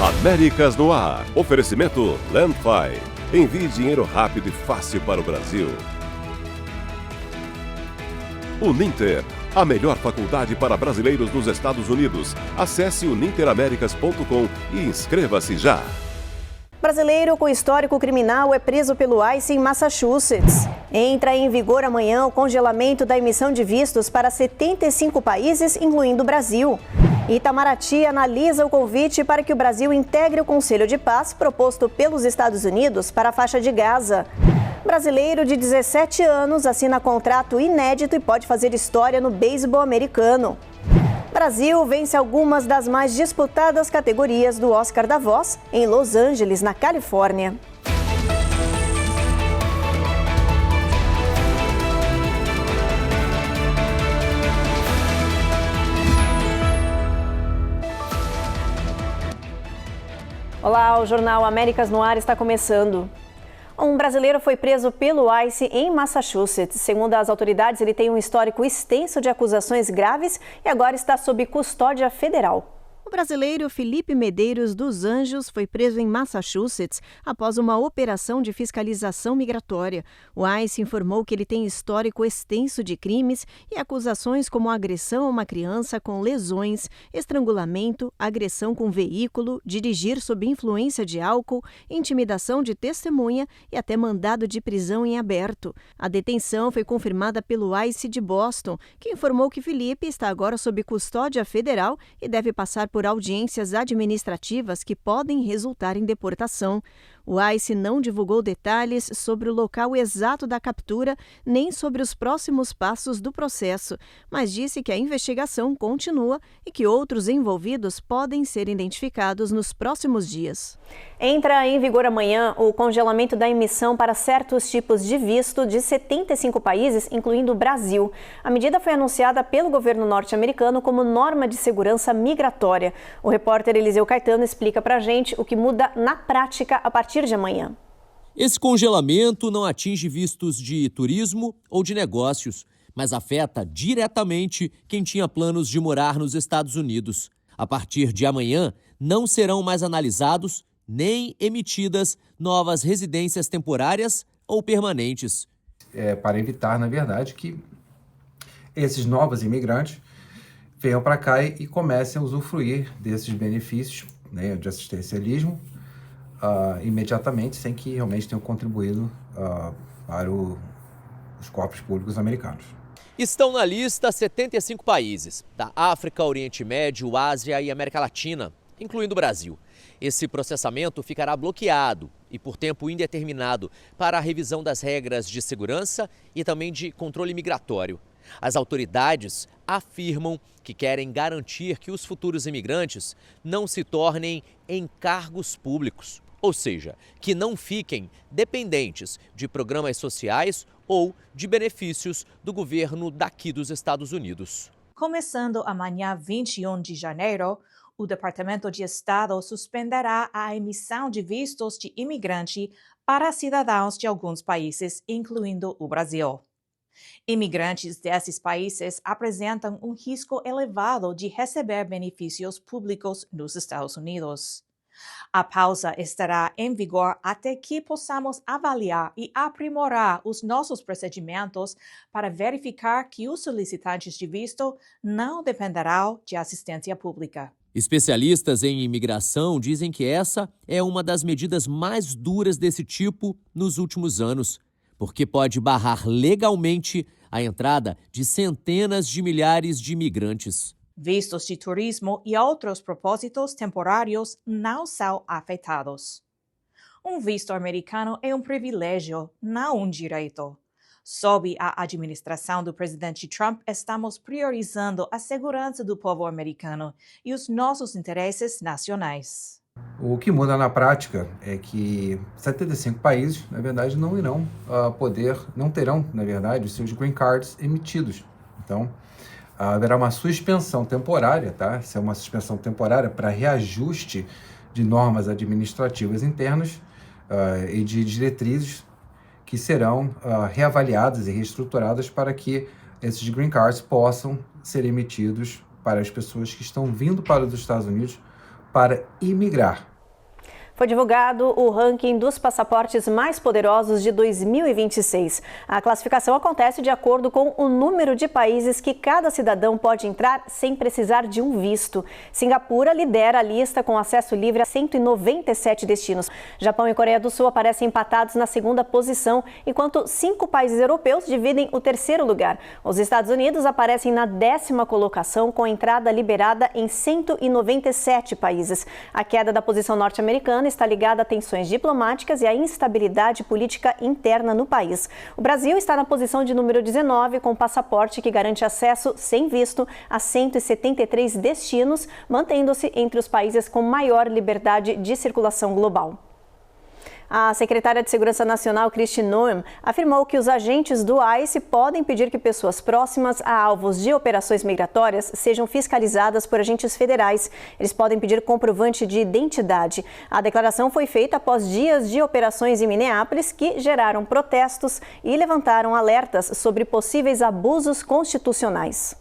Américas no Ar. Oferecimento Landfi. Envie dinheiro rápido e fácil para o Brasil. Uninter. A melhor faculdade para brasileiros nos Estados Unidos. Acesse uninteraméricas.com e inscreva-se já. Brasileiro com histórico criminal é preso pelo ICE em Massachusetts. Entra em vigor amanhã o congelamento da emissão de vistos para 75 países, incluindo o Brasil. Itamaraty analisa o convite para que o Brasil integre o Conselho de Paz proposto pelos Estados Unidos para a faixa de Gaza. Brasileiro de 17 anos assina contrato inédito e pode fazer história no beisebol americano. Brasil vence algumas das mais disputadas categorias do Oscar da Voz em Los Angeles, na Califórnia. Olá, o Jornal Américas no Ar está começando. Um brasileiro foi preso pelo ICE em Massachusetts. Segundo as autoridades, ele tem um histórico extenso de acusações graves e agora está sob custódia federal. O brasileiro Felipe Medeiros dos Anjos foi preso em Massachusetts após uma operação de fiscalização migratória. O ICE informou que ele tem histórico extenso de crimes e acusações como agressão a uma criança com lesões, estrangulamento, agressão com veículo, dirigir sob influência de álcool, intimidação de testemunha e até mandado de prisão em aberto. A detenção foi confirmada pelo ICE de Boston, que informou que Felipe está agora sob custódia federal e deve passar por audiências administrativas que podem resultar em deportação. O ICE não divulgou detalhes sobre o local exato da captura nem sobre os próximos passos do processo, mas disse que a investigação continua e que outros envolvidos podem ser identificados nos próximos dias. Entra em vigor amanhã o congelamento da emissão para certos tipos de visto de 75 países, incluindo o Brasil. A medida foi anunciada pelo governo norte-americano como norma de segurança migratória. O repórter Eliseu Caetano explica pra gente o que muda na prática a partir de amanhã. Esse congelamento não atinge vistos de turismo ou de negócios, mas afeta diretamente quem tinha planos de morar nos Estados Unidos. A partir de amanhã, não serão mais analisados nem emitidas novas residências temporárias ou permanentes. Para evitar, na verdade, que esses novos imigrantes venham para cá e comecem a usufruir desses benefícios, né, de assistencialismo imediatamente, sem que realmente tenham contribuído para os corpos públicos americanos. Estão na lista 75 países, da África, Oriente Médio, Ásia e América Latina, incluindo o Brasil. Esse processamento ficará bloqueado e por tempo indeterminado para a revisão das regras de segurança e também de controle migratório. As autoridades afirmam que querem garantir que os futuros imigrantes não se tornem encargos públicos, ou seja, que não fiquem dependentes de programas sociais ou de benefícios do governo daqui dos Estados Unidos. Começando amanhã, 21 de janeiro, o Departamento de Estado suspenderá a emissão de vistos de imigrante para cidadãos de alguns países, incluindo o Brasil. Imigrantes desses países apresentam um risco elevado de receber benefícios públicos nos Estados Unidos. A pausa estará em vigor até que possamos avaliar e aprimorar os nossos procedimentos para verificar que os solicitantes de visto não dependerão de assistência pública. Especialistas em imigração dizem que essa é uma das medidas mais duras desse tipo nos últimos anos, porque pode barrar legalmente a entrada de centenas de milhares de imigrantes. Vistos de turismo e outros propósitos temporários não são afetados. Um visto americano é um privilégio, não um direito. Sob a administração do presidente Trump, estamos priorizando a segurança do povo americano e os nossos interesses nacionais. O que muda na prática é que 75 países, na verdade, não terão, na verdade, os seus green cards emitidos. Então, haverá uma suspensão temporária, tá? Essa é uma suspensão temporária para reajuste de normas administrativas internas e de diretrizes que serão reavaliadas e reestruturadas para que esses green cards possam ser emitidos para as pessoas que estão vindo para os Estados Unidos para imigrar. Foi divulgado o ranking dos passaportes mais poderosos de 2026. A classificação acontece de acordo com o número de países que cada cidadão pode entrar sem precisar de um visto. Singapura lidera a lista com acesso livre a 197 destinos. Japão e Coreia do Sul aparecem empatados na segunda posição, enquanto 5 países europeus dividem o terceiro lugar. Os Estados Unidos aparecem na 10ª colocação, com entrada liberada em 197 países. A queda da posição norte-americana está ligada a tensões diplomáticas e à instabilidade política interna no país. O Brasil está na posição de número 19, com passaporte que garante acesso sem visto a 173 destinos, mantendo-se entre os países com maior liberdade de circulação global. A secretária de Segurança Nacional, Kristi Noem, afirmou que os agentes do ICE podem pedir que pessoas próximas a alvos de operações migratórias sejam fiscalizadas por agentes federais. Eles podem pedir comprovante de identidade. A declaração foi feita após dias de operações em Minneapolis que geraram protestos e levantaram alertas sobre possíveis abusos constitucionais.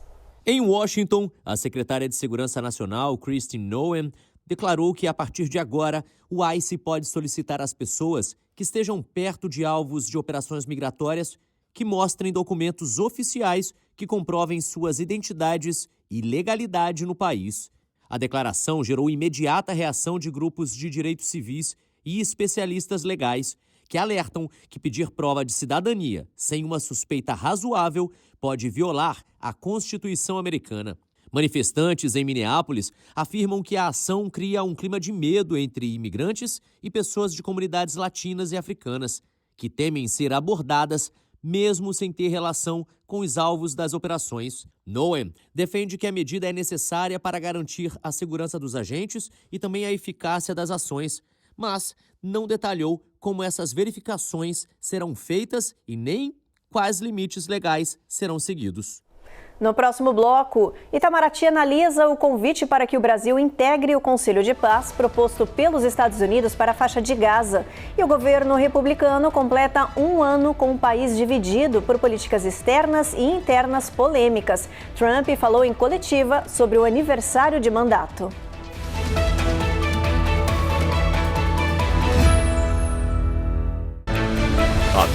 Em Washington, a secretária de Segurança Nacional, Kristi Noem, declarou que, a partir de agora, o ICE pode solicitar às pessoas que estejam perto de alvos de operações migratórias que mostrem documentos oficiais que comprovem suas identidades e legalidade no país. A declaração gerou imediata reação de grupos de direitos civis e especialistas legais que alertam que pedir prova de cidadania sem uma suspeita razoável pode violar a Constituição americana. Manifestantes em Minneapolis afirmam que a ação cria um clima de medo entre imigrantes e pessoas de comunidades latinas e africanas, que temem ser abordadas mesmo sem ter relação com os alvos das operações. Noem defende que a medida é necessária para garantir a segurança dos agentes e também a eficácia das ações, mas não detalhou como essas verificações serão feitas e nem quais limites legais serão seguidos. No próximo bloco, Itamaraty analisa o convite para que o Brasil integre o Conselho de Paz proposto pelos Estados Unidos para a faixa de Gaza. E o governo republicano completa um ano com o país dividido por políticas externas e internas polêmicas. Trump falou em coletiva sobre o aniversário de mandato.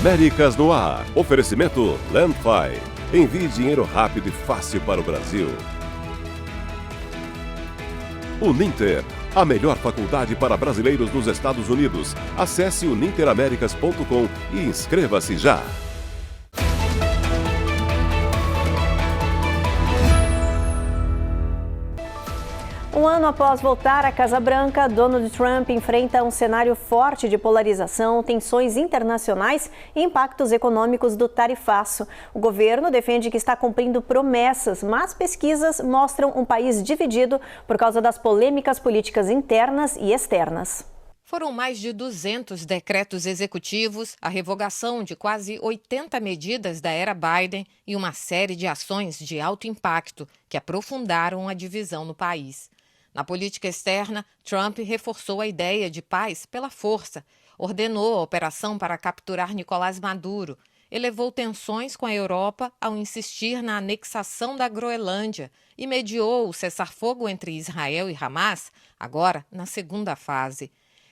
Américas no Ar. Oferecimento Landfi. Envie dinheiro rápido e fácil para o Brasil. Uninter, a melhor faculdade para brasileiros nos Estados Unidos. Acesse uninteraméricas.com e inscreva-se já. Um ano após voltar à Casa Branca, Donald Trump enfrenta um cenário forte de polarização, tensões internacionais e impactos econômicos do tarifaço. O governo defende que está cumprindo promessas, mas pesquisas mostram um país dividido por causa das polêmicas políticas internas e externas. Foram mais de 200 decretos executivos, a revogação de quase 80 medidas da era Biden e uma série de ações de alto impacto que aprofundaram a divisão no país. Na política externa, Trump reforçou a ideia de paz pela força, ordenou a operação para capturar Nicolás Maduro, elevou tensões com a Europa ao insistir na anexação da Groenlândia e mediou o cessar-fogo entre Israel e Hamas, agora na segunda fase.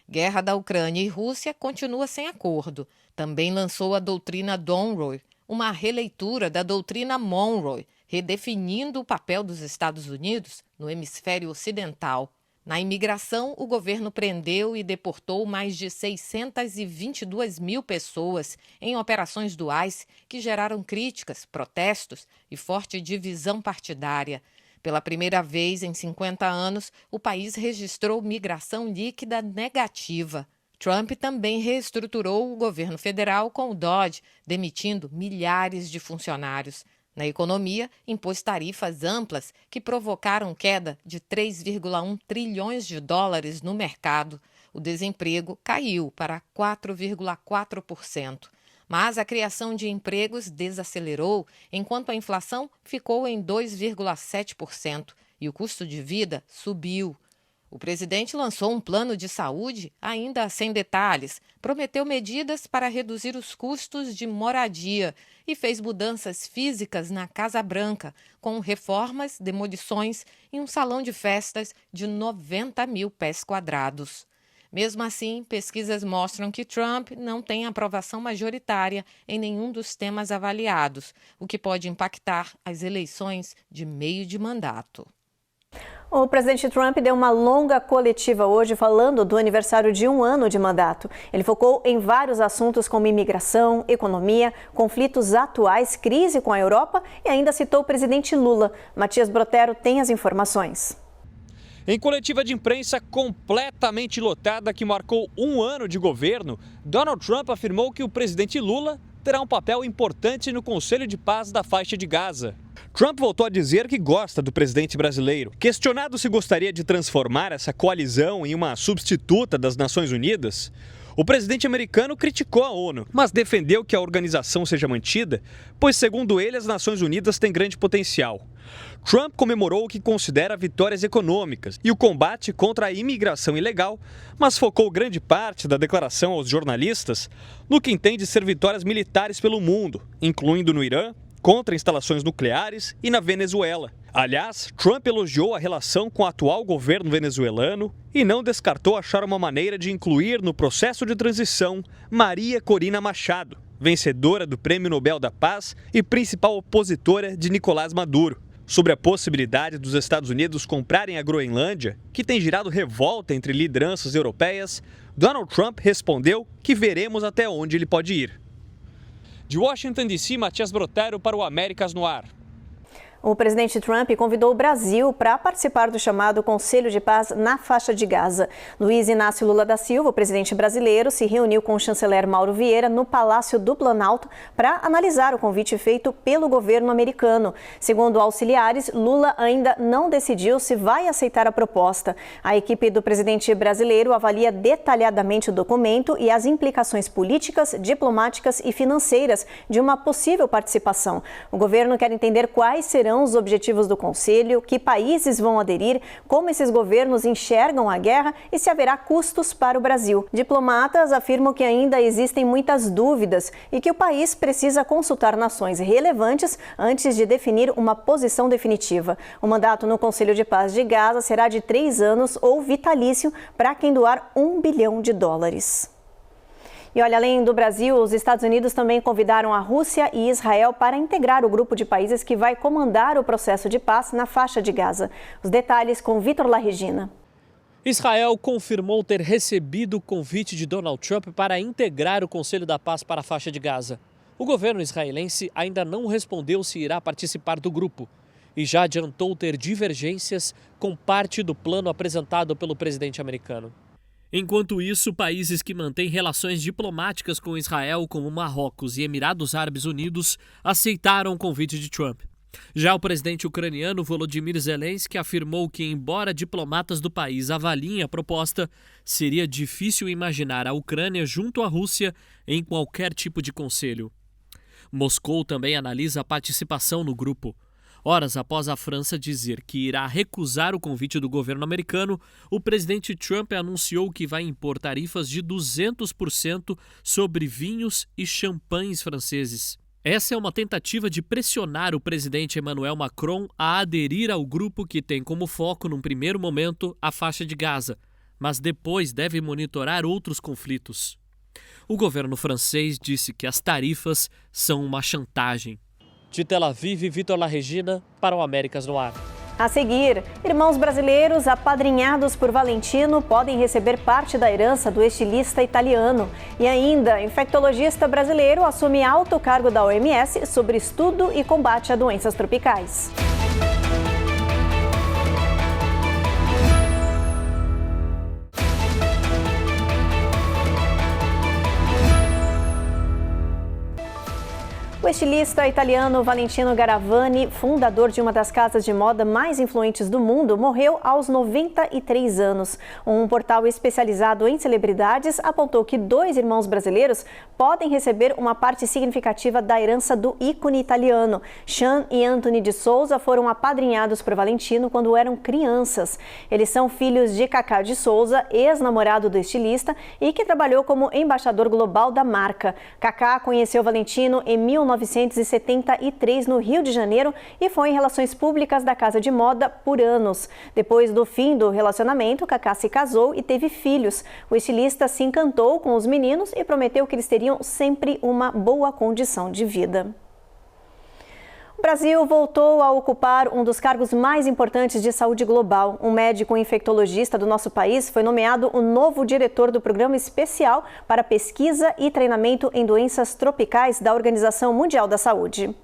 Guerra da Ucrânia e Rússia continua sem acordo. Também lançou a doutrina Monroe, uma releitura da doutrina Monroe, redefinindo o papel dos Estados Unidos no hemisfério ocidental. Na imigração, o governo prendeu e deportou mais de 622 mil pessoas em operações do ICE que geraram críticas, protestos e forte divisão partidária. Pela primeira vez em 50 anos, o país registrou migração líquida negativa. Trump também reestruturou o governo federal com o DOGE, demitindo milhares de funcionários. Na economia, impôs tarifas amplas que provocaram queda de 3,1 trilhões de dólares no mercado. O desemprego caiu para 4,4%. Mas a criação de empregos desacelerou, enquanto a inflação ficou em 2,7% e o custo de vida subiu. O presidente lançou um plano de saúde ainda sem detalhes, prometeu medidas para reduzir os custos de moradia e fez mudanças físicas na Casa Branca, com reformas, demolições e um salão de festas de 90 mil pés quadrados. Mesmo assim, pesquisas mostram que Trump não tem aprovação majoritária em nenhum dos temas avaliados, o que pode impactar as eleições de meio de mandato. O presidente Trump deu uma longa coletiva hoje falando do aniversário de 1 ano de mandato. Ele focou em vários assuntos como imigração, economia, conflitos atuais, crise com a Europa e ainda citou o presidente Lula. Matias Brotero tem as informações. Em coletiva de imprensa completamente lotada que marcou 1 ano de governo, Donald Trump afirmou que o presidente Lula terá um papel importante no Conselho de Paz da Faixa de Gaza. Trump voltou a dizer que gosta do presidente brasileiro. Questionado se gostaria de transformar essa coalizão em uma substituta das Nações Unidas, o presidente americano criticou a ONU, mas defendeu que a organização seja mantida, pois, segundo ele, as Nações Unidas têm grande potencial. Trump comemorou o que considera vitórias econômicas e o combate contra a imigração ilegal, mas focou grande parte da declaração aos jornalistas no que entende ser vitórias militares pelo mundo, incluindo no Irã, contra instalações nucleares e na Venezuela. Aliás, Trump elogiou a relação com o atual governo venezuelano e não descartou achar uma maneira de incluir no processo de transição Maria Corina Machado, vencedora do Prêmio Nobel da Paz e principal opositora de Nicolás Maduro. Sobre a possibilidade dos Estados Unidos comprarem a Groenlândia, que tem gerado revolta entre lideranças europeias, Donald Trump respondeu que veremos até onde ele pode ir. De Washington, D.C., Matias Brotero para o Américas no Ar. O presidente Trump convidou o Brasil para participar do chamado Conselho de Paz na Faixa de Gaza. Luiz Inácio Lula da Silva, o presidente brasileiro, se reuniu com o chanceler Mauro Vieira no Palácio do Planalto para analisar o convite feito pelo governo americano. Segundo auxiliares, Lula ainda não decidiu se vai aceitar a proposta. A equipe do presidente brasileiro avalia detalhadamente o documento e as implicações políticas, diplomáticas e financeiras de uma possível participação. O governo quer entender quais serão os objetivos do Conselho, que países vão aderir, como esses governos enxergam a guerra e se haverá custos para o Brasil. Diplomatas afirmam que ainda existem muitas dúvidas e que o país precisa consultar nações relevantes antes de definir uma posição definitiva. O mandato no Conselho de Paz de Gaza será de 3 anos ou vitalício para quem doar $1 bilhão. E olha, além do Brasil, os Estados Unidos também convidaram a Rússia e Israel para integrar o grupo de países que vai comandar o processo de paz na faixa de Gaza. Os detalhes com Vitor Larregina. Israel confirmou ter recebido o convite de Donald Trump para integrar o Conselho da Paz para a faixa de Gaza. O governo israelense ainda não respondeu se irá participar do grupo e já adiantou ter divergências com parte do plano apresentado pelo presidente americano. Enquanto isso, países que mantêm relações diplomáticas com Israel, como Marrocos e Emirados Árabes Unidos, aceitaram o convite de Trump. Já o presidente ucraniano Volodymyr Zelensky afirmou que, embora diplomatas do país avaliem a proposta, seria difícil imaginar a Ucrânia junto à Rússia em qualquer tipo de conselho. Moscou também analisa a participação no grupo. Horas após a França dizer que irá recusar o convite do governo americano, o presidente Trump anunciou que vai impor tarifas de 200% sobre vinhos e champanhes franceses. Essa é uma tentativa de pressionar o presidente Emmanuel Macron a aderir ao grupo que tem como foco, num primeiro momento, a faixa de Gaza, mas depois deve monitorar outros conflitos. O governo francês disse que as tarifas são uma chantagem. De Tel Aviv, Vitor Larregina para o Américas no Ar. A seguir, irmãos brasileiros apadrinhados por Valentino podem receber parte da herança do estilista italiano. E ainda, infectologista brasileiro assume alto cargo da OMS sobre estudo e combate a doenças tropicais. O estilista italiano Valentino Garavani, fundador de uma das casas de moda mais influentes do mundo, morreu aos 93 anos. Um portal especializado em celebridades apontou que 2 irmãos brasileiros podem receber uma parte significativa da herança do ícone italiano. Sean e Anthony de Souza foram apadrinhados por Valentino quando eram crianças. Eles são filhos de Cacá de Souza, ex-namorado do estilista e que trabalhou como embaixador global da marca. Cacá conheceu Valentino em 1973 no Rio de Janeiro e foi em relações públicas da casa de moda por anos. Depois do fim do relacionamento, Cacá se casou e teve filhos. O estilista se encantou com os meninos e prometeu que eles teriam sempre uma boa condição de vida. O Brasil voltou a ocupar um dos cargos mais importantes de saúde global. Um médico infectologista do nosso país foi nomeado o novo diretor do Programa Especial para Pesquisa e Treinamento em Doenças Tropicais da Organização Mundial da Saúde.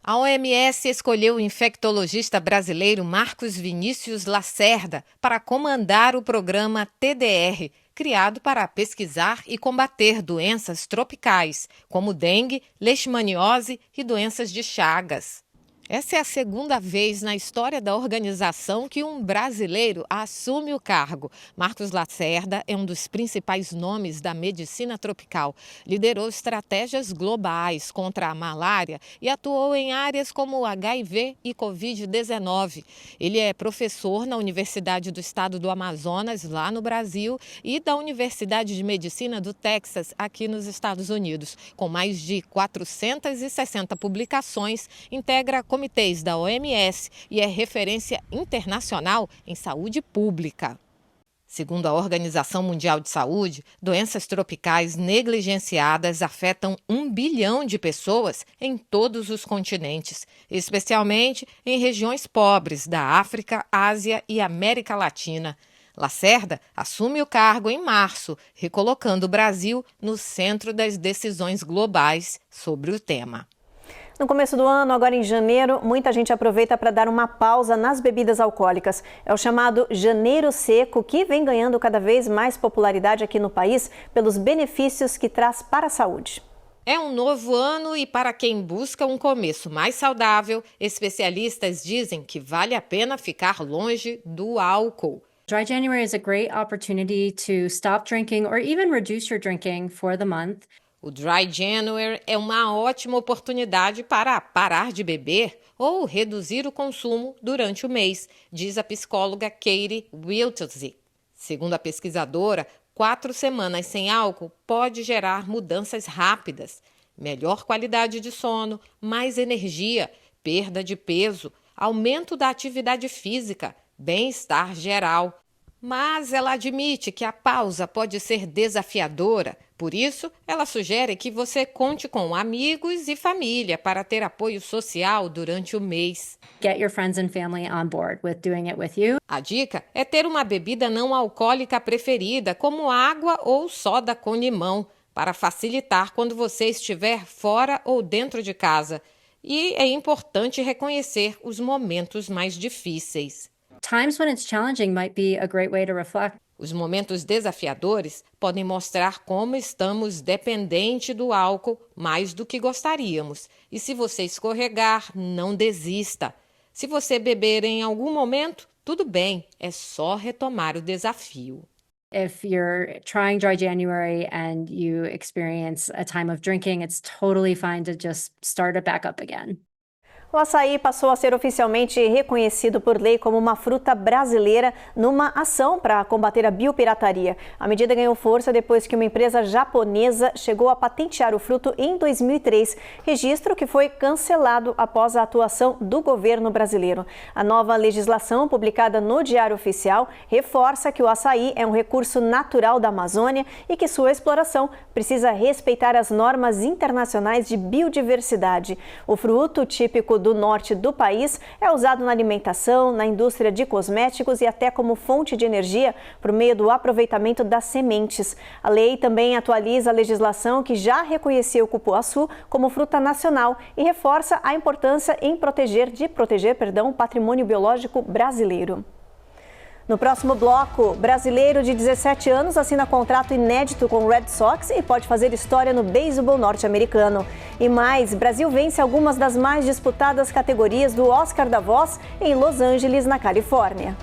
A OMS escolheu o infectologista brasileiro Marcos Vinícius Lacerda para comandar o programa TDR, criado para pesquisar e combater doenças tropicais, como dengue, leishmaniose e doenças de Chagas. Essa é a segunda vez na história da organização que um brasileiro assume o cargo. Marcos Lacerda é um dos principais nomes da medicina tropical. Liderou estratégias globais contra a malária e atuou em áreas como o HIV e Covid-19. Ele é professor na Universidade do Estado do Amazonas, lá no Brasil, e da Universidade de Medicina do Texas, aqui nos Estados Unidos. Com mais de 460 publicações, integra comitês da OMS e é referência internacional em saúde pública. Segundo a Organização Mundial de Saúde, doenças tropicais negligenciadas afetam 1 bilhão de pessoas em todos os continentes, especialmente em regiões pobres da África, Ásia e América Latina. Lacerda assume o cargo em março, recolocando o Brasil no centro das decisões globais sobre o tema. No começo do ano, agora em janeiro, muita gente aproveita para dar uma pausa nas bebidas alcoólicas. É o chamado Janeiro Seco, que vem ganhando cada vez mais popularidade aqui no país pelos benefícios que traz para a saúde. É um novo ano e para quem busca um começo mais saudável, especialistas dizem que vale a pena ficar longe do álcool. Dry January is a great opportunity to stop drinking or even reduce your drinking for the month. O Dry January é uma ótima oportunidade para parar de beber ou reduzir o consumo durante o mês, diz a psicóloga Katie Wiltzy. Segundo a pesquisadora, 4 semanas sem álcool pode gerar mudanças rápidas, melhor qualidade de sono, mais energia, perda de peso, aumento da atividade física, bem-estar geral. Mas ela admite que a pausa pode ser desafiadora. Por isso, ela sugere que você conte com amigos e família para ter apoio social durante o mês. Get your friends and family on board with doing it with you. A dica é ter uma bebida não alcoólica preferida, como água ou soda com limão, para facilitar quando você estiver fora ou dentro de casa. E é importante reconhecer os momentos mais difíceis. Times when it's challenging might be a great way to reflect. Os momentos desafiadores podem mostrar como estamos dependentes do álcool mais do que gostaríamos. E se você escorregar, não desista. Se você beber em algum momento, tudo bem, é só retomar o desafio. If you're trying Dry January and you experience a time of drinking, it's totally fine to just start it back up again. O açaí passou a ser oficialmente reconhecido por lei como uma fruta brasileira numa ação para combater a biopirataria. A medida ganhou força depois que uma empresa japonesa chegou a patentear o fruto em 2003, registro que foi cancelado após a atuação do governo brasileiro. A nova legislação, publicada no Diário Oficial, reforça que o açaí é um recurso natural da Amazônia e que sua exploração precisa respeitar as normas internacionais de biodiversidade. O fruto, típico do norte do país, é usado na alimentação, na indústria de cosméticos e até como fonte de energia por meio do aproveitamento das sementes. A lei também atualiza a legislação que já reconheceu o cupuaçu como fruta nacional e reforça a importância em proteger o patrimônio biológico brasileiro. No próximo bloco, brasileiro de 17 anos assina contrato inédito com o Red Sox e pode fazer história no beisebol norte-americano. E mais, Brasil vence algumas das mais disputadas categorias do Oscar da Voz em Los Angeles, na Califórnia.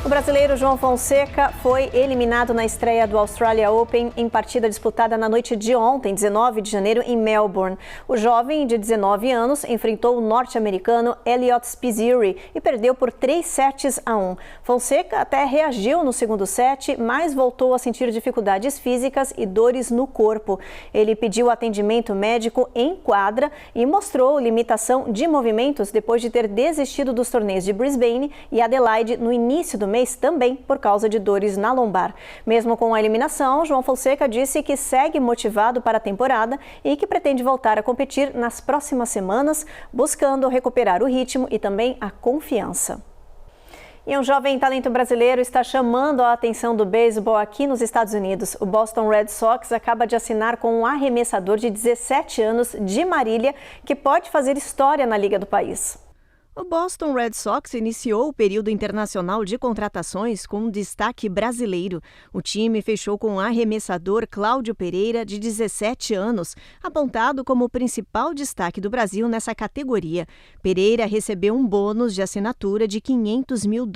O brasileiro João Fonseca foi eliminado na estreia do Australia Open em partida disputada na noite de ontem, 19 de janeiro, em Melbourne. O jovem de 19 anos enfrentou o norte-americano Elliot Spizzirri e perdeu por 3-1. Fonseca até reagiu no segundo set, mas voltou a sentir dificuldades físicas e dores no corpo. Ele pediu atendimento médico em quadra e mostrou limitação de movimentos depois de ter desistido dos torneios de Brisbane e Adelaide no início do mês, também por causa de dores na lombar. Mesmo com a eliminação, João Fonseca disse que segue motivado para a temporada e que pretende voltar a competir nas próximas semanas, buscando recuperar o ritmo e também a confiança. E um jovem talento brasileiro está chamando a atenção do beisebol aqui nos Estados Unidos. O Boston Red Sox acaba de assinar com um arremessador de 17 anos de Marília, que pode fazer história na liga do país. O Boston Red Sox iniciou o período internacional de contratações com um destaque brasileiro. O time fechou com o arremessador Cláudio Pereira, de 17 anos, apontado como o principal destaque do Brasil nessa categoria. Pereira recebeu um bônus de assinatura de $500 mil,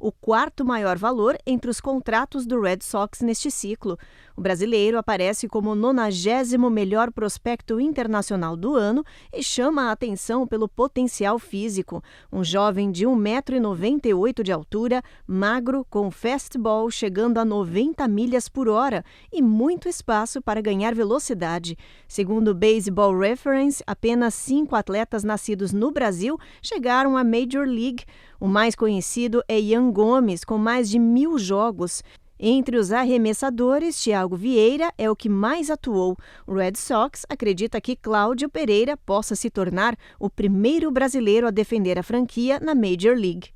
o quarto maior valor entre os contratos do Red Sox neste ciclo. O brasileiro aparece como o 90º melhor prospecto internacional do ano e chama a atenção pelo potencial físico. Um jovem de 1,98 m de altura, magro, com fastball chegando a 90 milhas por hora e muito espaço para ganhar velocidade. Segundo o Baseball Reference, apenas 5 atletas nascidos no Brasil chegaram à Major League. O mais conhecido é Yan Gomes, com mais de 1.000 jogos. Entre os arremessadores, Thiago Vieira é o que mais atuou. O Red Sox acredita que Cláudio Pereira possa se tornar o primeiro brasileiro a defender a franquia na Major League.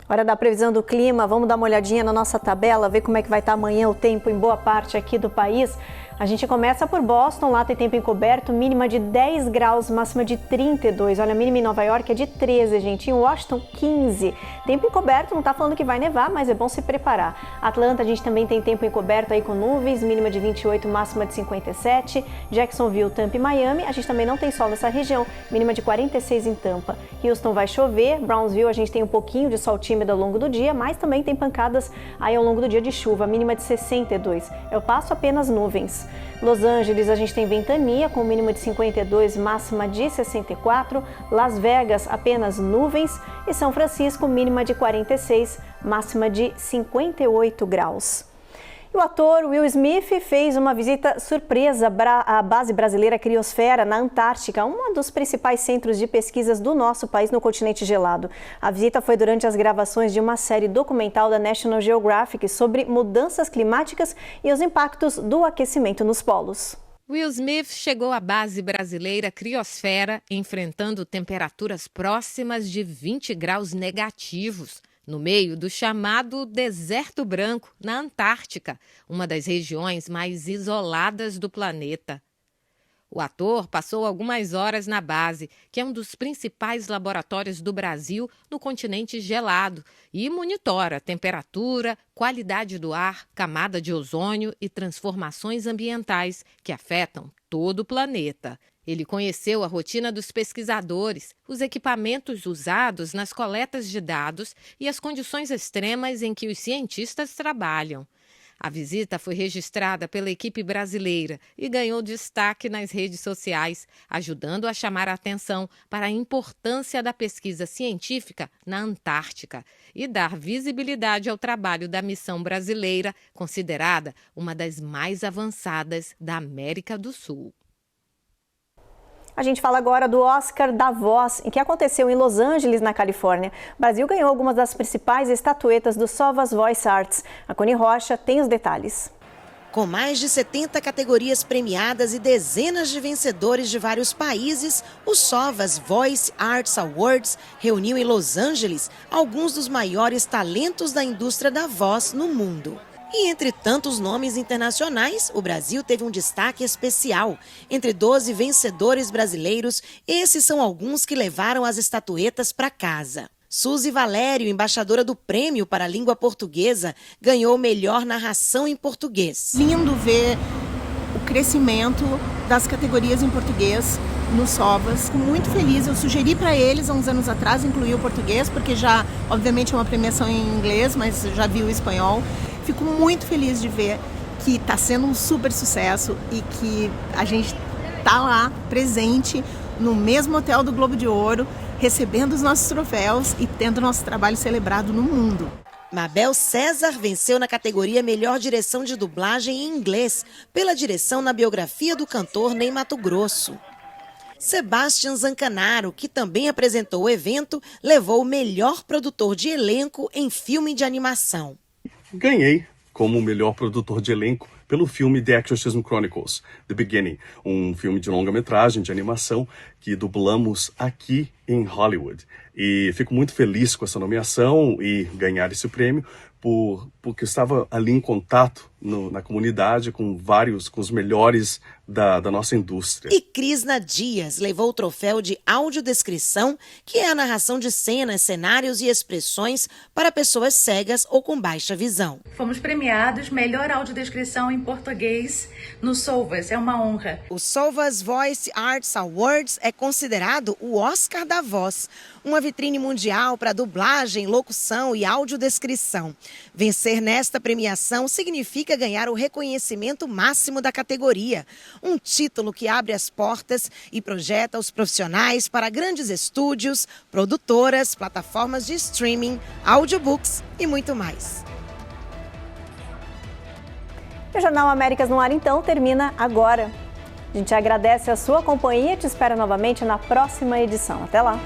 Hora da previsão do clima, vamos dar uma olhadinha na nossa tabela, ver como é que vai estar amanhã o tempo em boa parte aqui do país. A gente começa por Boston, lá tem tempo encoberto, mínima de 10 graus, máxima de 32. Olha, a mínima em Nova York é de 13, gente. Em Washington, 15. Tempo encoberto, não tá falando que vai nevar, mas é bom se preparar. Atlanta, a gente também tem tempo encoberto aí com nuvens, mínima de 28, máxima de 57. Jacksonville, Tampa e Miami, a gente também não tem sol nessa região, mínima de 46 em Tampa. Houston vai chover, Brownsville a gente tem um pouquinho de sol tímido ao longo do dia, mas também tem pancadas aí ao longo do dia de chuva, mínima de 62. Eu passo apenas nuvens. Los Angeles, a gente tem ventania com mínima de 52, máxima de 64. Las Vegas, apenas nuvens. E São Francisco, mínima de 46, máxima de 58 graus. E o ator Will Smith fez uma visita surpresa à base brasileira Criosfera, na Antártica, um dos principais centros de pesquisas do nosso país no continente gelado. A visita foi durante as gravações de uma série documental da National Geographic sobre mudanças climáticas e os impactos do aquecimento nos polos. Will Smith chegou à base brasileira Criosfera enfrentando temperaturas próximas de 20 graus negativos. No meio do chamado Deserto Branco, na Antártica, uma das regiões mais isoladas do planeta. O ator passou algumas horas na base, que é um dos principais laboratórios do Brasil no continente gelado, e monitora a temperatura, qualidade do ar, camada de ozônio e transformações ambientais que afetam todo o planeta. Ele conheceu a rotina dos pesquisadores, os equipamentos usados nas coletas de dados e as condições extremas em que os cientistas trabalham. A visita foi registrada pela equipe brasileira e ganhou destaque nas redes sociais, ajudando a chamar a atenção para a importância da pesquisa científica na Antártica e dar visibilidade ao trabalho da missão brasileira, considerada uma das mais avançadas da América do Sul. A gente fala agora do Oscar da Voz, que aconteceu em Los Angeles, na Califórnia. O Brasil ganhou algumas das principais estatuetas do Sovas Voice Arts. A Cone Rocha tem os detalhes. Com mais de 70 categorias premiadas e dezenas de vencedores de vários países, o Sovas Voice Arts Awards reuniu em Los Angeles alguns dos maiores talentos da indústria da voz no mundo. E entre tantos nomes internacionais, o Brasil teve um destaque especial. Entre 12 vencedores brasileiros, esses são alguns que levaram as estatuetas para casa. Suzy Valério, embaixadora do Prêmio para a Língua Portuguesa, ganhou melhor narração em português. Lindo ver o crescimento das categorias em português no Sovas. Fico muito feliz, eu sugeri para eles há uns anos atrás incluir o português, porque já, obviamente, é uma premiação em inglês, mas já vi o espanhol. Fico muito feliz de ver que está sendo um super sucesso e que a gente está lá, presente, no mesmo hotel do Globo de Ouro, recebendo os nossos troféus e tendo nosso trabalho celebrado no mundo. Mabel César venceu na categoria Melhor Direção de Dublagem em Inglês, pela direção na biografia do cantor Ney Matogrosso. Sebastian Zancanaro, que também apresentou o evento, levou o melhor produtor de elenco em filme de animação. Ganhei como melhor produtor de elenco pelo filme The Exorcism Chronicles, The Beginning, um filme de longa-metragem de animação que dublamos aqui em Hollywood. E fico muito feliz com essa nomeação e ganhar esse prêmio, porque eu estava ali em contato na comunidade com os melhores da nossa indústria. E Crisna Dias levou o troféu de audiodescrição, que é a narração de cenas, cenários e expressões para pessoas cegas ou com baixa visão. Fomos premiados melhor audiodescrição em português no Sovas, é uma honra. O Sovas Voice Arts Awards é considerado o Oscar da voz, uma vitrine mundial para dublagem, locução e audiodescrição. Vencer nesta premiação significa ganhar o reconhecimento máximo da categoria, um título que abre as portas e projeta os profissionais para grandes estúdios, produtoras, plataformas de streaming, audiobooks e muito mais. O Jornal Américas no Ar, então, termina agora. A gente agradece a sua companhia e te espera novamente na próxima edição. Até lá!